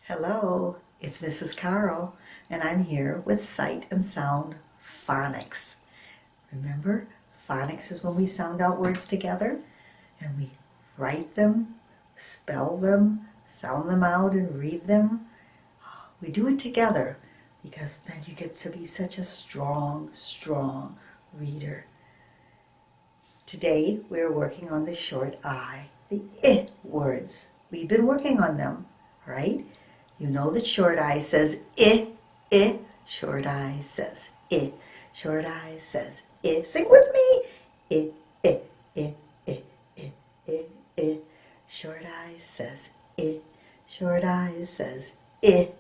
Hello, it's Mrs. Carl, and I'm here with Sight and Sound Phonics. Remember, phonics is when we sound out words together, and we write them, spell them, sound them out, and read them. We do it together because then you get to be such a strong reader. Today, we're working on the short I, the I words. We've been working on them, right? You know that short I says I. Short I says I. Short I says I. Sing with me. I. Short I says I. Short I says I.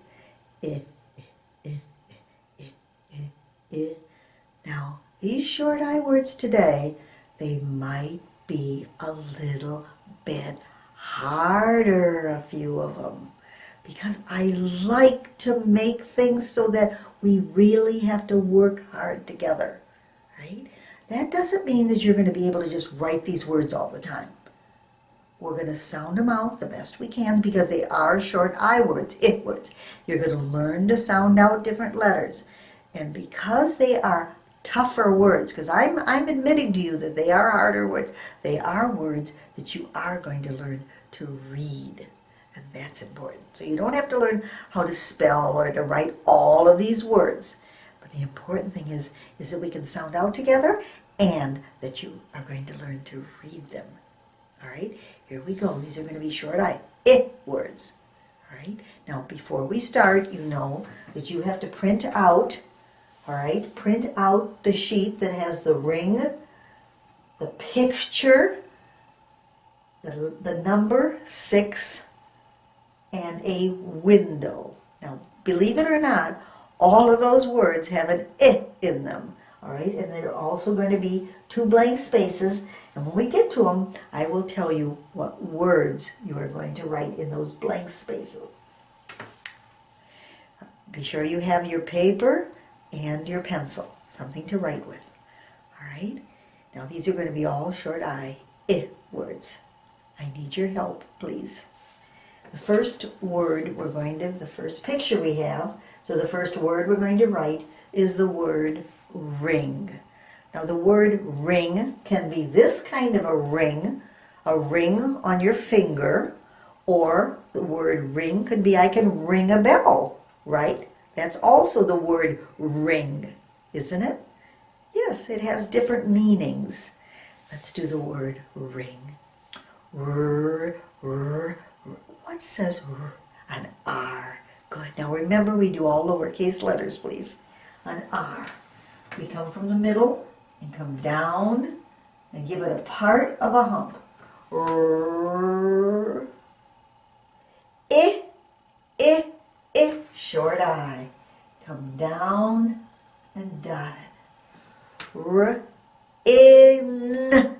Now, these short I words today, they might be a little bit harder, a few of them, because I like to make things so that we really have to work hard together, right? That doesn't mean that you're going to be able to just write these words all the time. We're going to sound them out the best we can because they are short I words, it words. You're going to learn to sound out different letters. And because they are tougher words, because I'm admitting to you that they are harder words, they are words that you are going to learn to read. And that's important. So you don't have to learn how to spell or to write all of these words. But the important thing is that we can sound out together and that you are going to learn to read them. All right, here we go. These are going to be short I words. All right, now before we start, you know that you have to print out, all right, print out the sheet that has the ring, the picture, the number 6, and a window. Now, believe it or not, all of those words have an I in them. All right, and there are also going to be 2 blank spaces. And when we get to them, I will tell you what words you are going to write in those blank spaces. Be sure you have your paper and your pencil, something to write with. All right, now these are going to be all short I words. I need your help, please. The first word the first picture we have, so the first word we're going to write is the word ring. Now the word ring can be this kind of a ring on your finger, or the word ring could be I can ring a bell, right? That's also the word ring, isn't it? Yes, it has different meanings. Let's do the word ring. What says R? An R. Good. Now remember, we do all lowercase letters, please. An R. We come from the middle and come down and give it a part of a hump. R. I. Short I. Come down and dot it. R. N.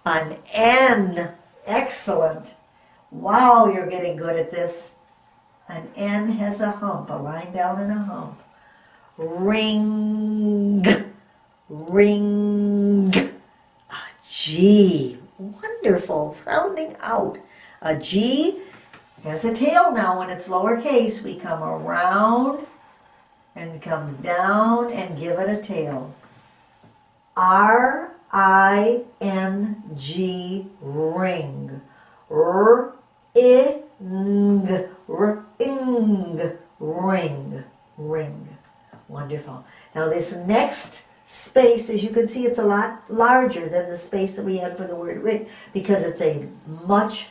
An N. Excellent. Wow, you're getting good at this. An N has a hump, a line down and a hump. Ring. A G. Wonderful. Sounding out. A G has a tail now. When it's lowercase, we come around and comes down and give it a tail. R-I-N-G, ring. Ring. Wonderful. Now this next space, as you can see, it's a lot larger than the space that we had for the word ring because it's a much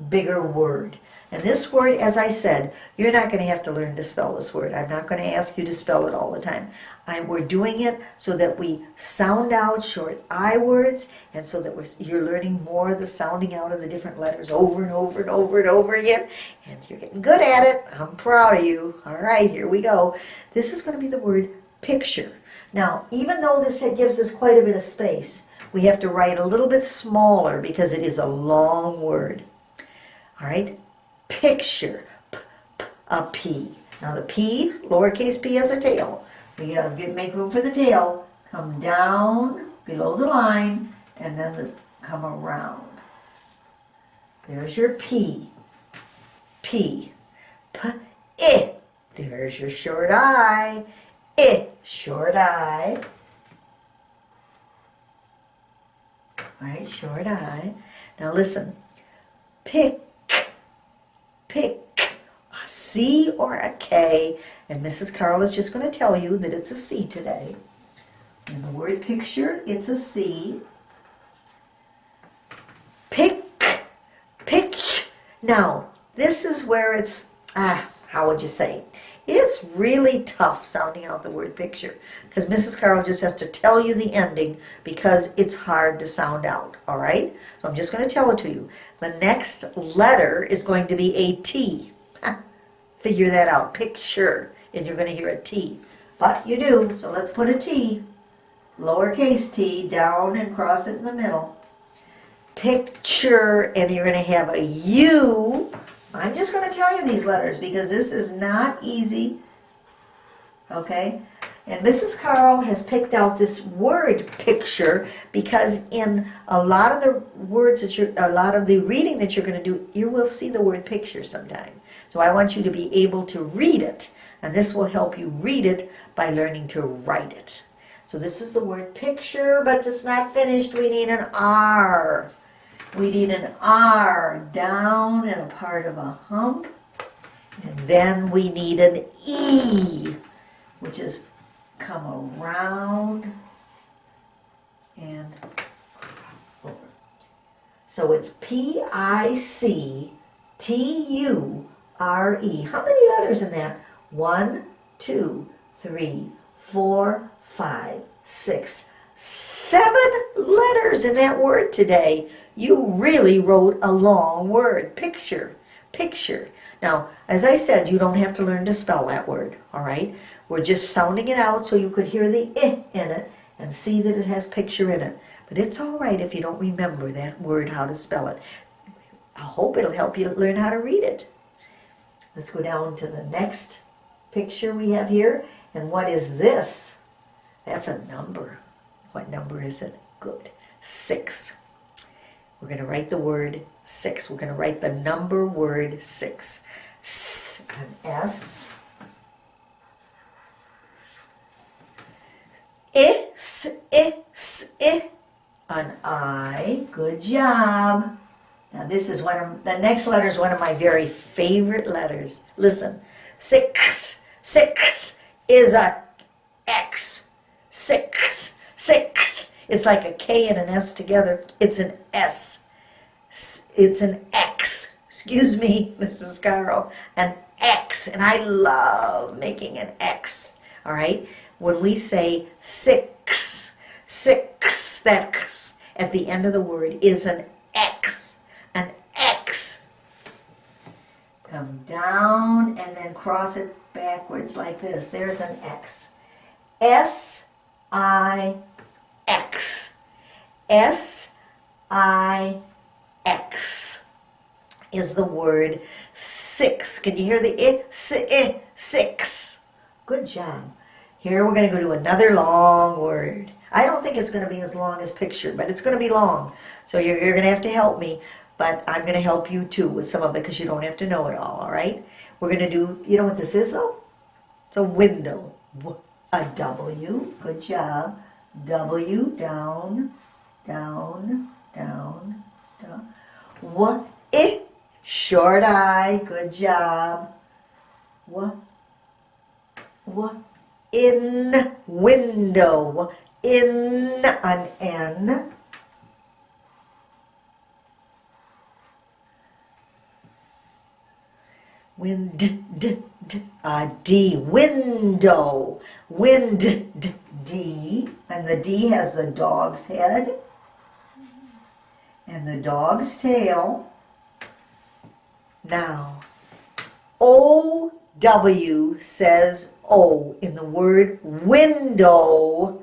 bigger word. And this word, as I said, you're not going to have to learn to spell this word. I'm not going to ask you to spell it all the time. We're doing it so that we sound out short I words, and so that you're learning more of the sounding out of the different letters over and over again. And you're getting good at it. I'm proud of you. All right, here we go. This is going to be the word picture. Now, even though this gives us quite a bit of space, we have to write a little bit smaller because it is a long word. All right, picture, a P. Now the P, lowercase p, has a tail. We gotta make room for the tail. Come down below the line and then come around. There's your P. P. I. There's your short I. Short I. All right, short I. Now listen. Pick. A C or a K. And Mrs. Carl is just going to tell you that it's a C today. In the word picture, it's a C. Pitch. Now, this is where it's, how would you say? It's really tough sounding out the word picture because Mrs. Carl just has to tell you the ending because it's hard to sound out, all right? So I'm just going to tell it to you. The next letter is going to be a T. Figure that out. Picture. And you're going to hear a T. But you do, so let's put a T, lowercase t, down and cross it in the middle. Picture, and you're going to have a U. I'm just going to tell you these letters because this is not easy. Okay? And Mrs. Carl has picked out this word picture because in a lot of the words that a lot of the reading that you're going to do, you will see the word picture sometime. So I want you to be able to read it. And this will help you read it by learning to write it. So this is the word picture, but it's not finished. We need an R. We need an R down and a part of a hump. And then we need an E, which is come around and over. So it's P-I-C-T-U-R-E. How many letters in that? 1, 2, 3, 4, 5, 6, 7 letters in that word today. You really wrote a long word. Picture. Now, as I said, you don't have to learn to spell that word, all right? We're just sounding it out so you could hear the I in it and see that it has picture in it. But it's all right if you don't remember that word, how to spell it. I hope it'll help you learn how to read it. Let's go down to the next picture we have here. And what is this? That's a number. What number is it? Good. 6. We're going to write the word 6. We're going to write the number word 6. An S. An I. Good job. Now this is the next letter is one of my very favorite letters. Listen. 6 is a X. 6. It's like a K and an S together. It's an S. It's an X. Excuse me, Mrs. Carl. An X. And I love making an X. All right? When we say 6, that X at the end of the word is an X. An X. Come down and then cross it backwards like this. There's an X. S-I-X. S-I-X is the word 6. Can you hear the I? 6. Good job. Here we're going to go to another long word. I don't think it's going to be as long as picture, but it's going to be long. So you're going to have to help me, but I'm going to help you too with some of it because you don't have to know it all right? We're going to do, you know what this is though? It's a window. A W. Good job. W, down, down, down, down. What? I, short I. Good job. What? In, window. In, an N. D, window. D, and the D has the dog's head and the dog's tail. Now, O-W says O. In the word window,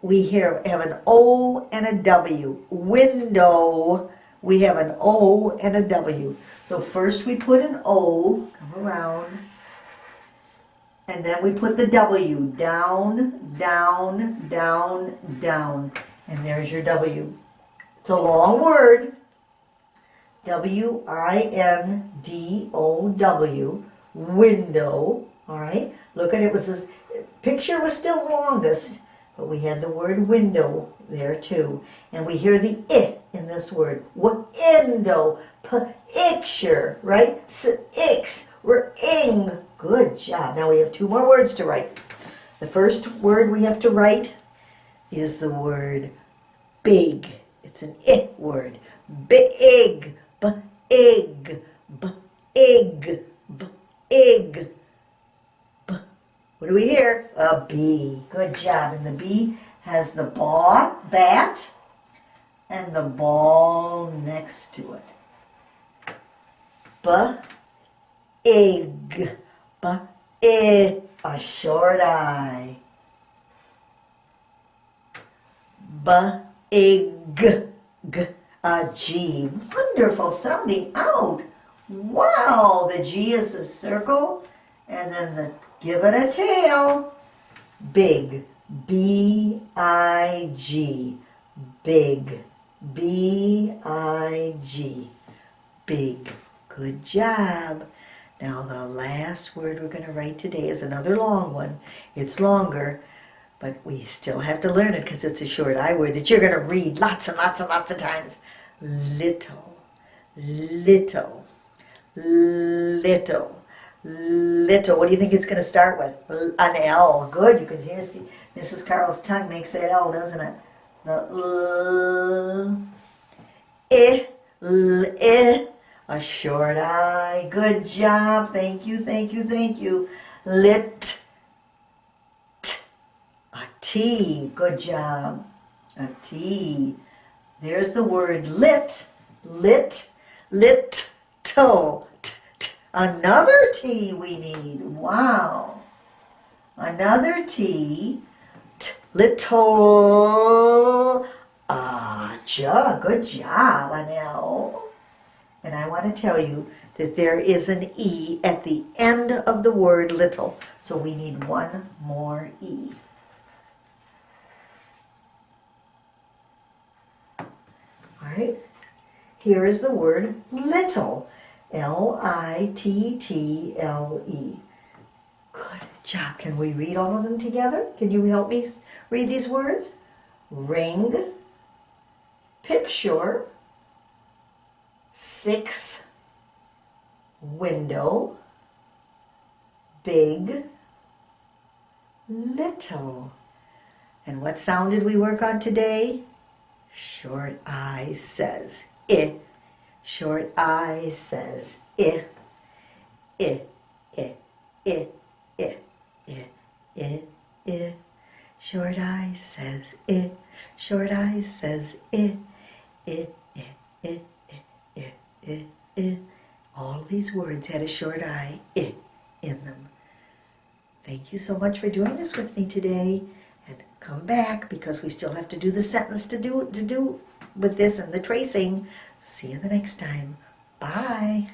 we have an O and a W. Window, we have an O and a W. So first we put an O, come around, and then we put the W, down, down, down, down. And there's your W. It's a long word. W-I-N-D-O-W, window, all right? Look at it, was this, picture was still longest, but we had the word window there too. And we hear the I in this word. Window, picture, right? Ix, we're ing. Good job. Now we have two more words to write. The first word we have to write is the word big. It's an I word. Big, b-ig, b-ig, b-ig. What do we hear? A B. Good job. And the B has the bat, and the ball next to it. B-ig, b-ig, a short I. B-ig, g, a G. Wonderful sounding out. Wow, the G is a circle, and then give it a tail. Big, B-I-G, big, B-I-G, big. Good job. Now the last word we're going to write today is another long one. It's longer, but we still have to learn it because it's a short I word that you're going to read lots and lots and lots of times. Little, little, little. Little. What do you think it's going to start with? An L. Good. You can hear Mrs. Carl's tongue makes that L, doesn't it? The I, a short I. Good job. Thank you, thank you, thank you. Lit, a T. Good job. A T. There's the word lit. Lit, lit, to. Another T we need. Wow. Another T. Little. Good job, an L. And I want to tell you that there is an E at the end of the word little. So we need one more E. All right. Here is the word little. L-I-T-T-L-E. Good job. Can we read all of them together? Can you help me read these words? Ring, picture, 6, window, big, little. And what sound did we work on today? Short I says I. Short I says I. I, I, I, I, I, I, I. Short I says I. Short I says I. I, I, I, I, I, I. All these words had a short I in them. Thank you so much for doing this with me today. And come back because we still have to do the sentence to do with this and the tracing. See you the next time. Bye.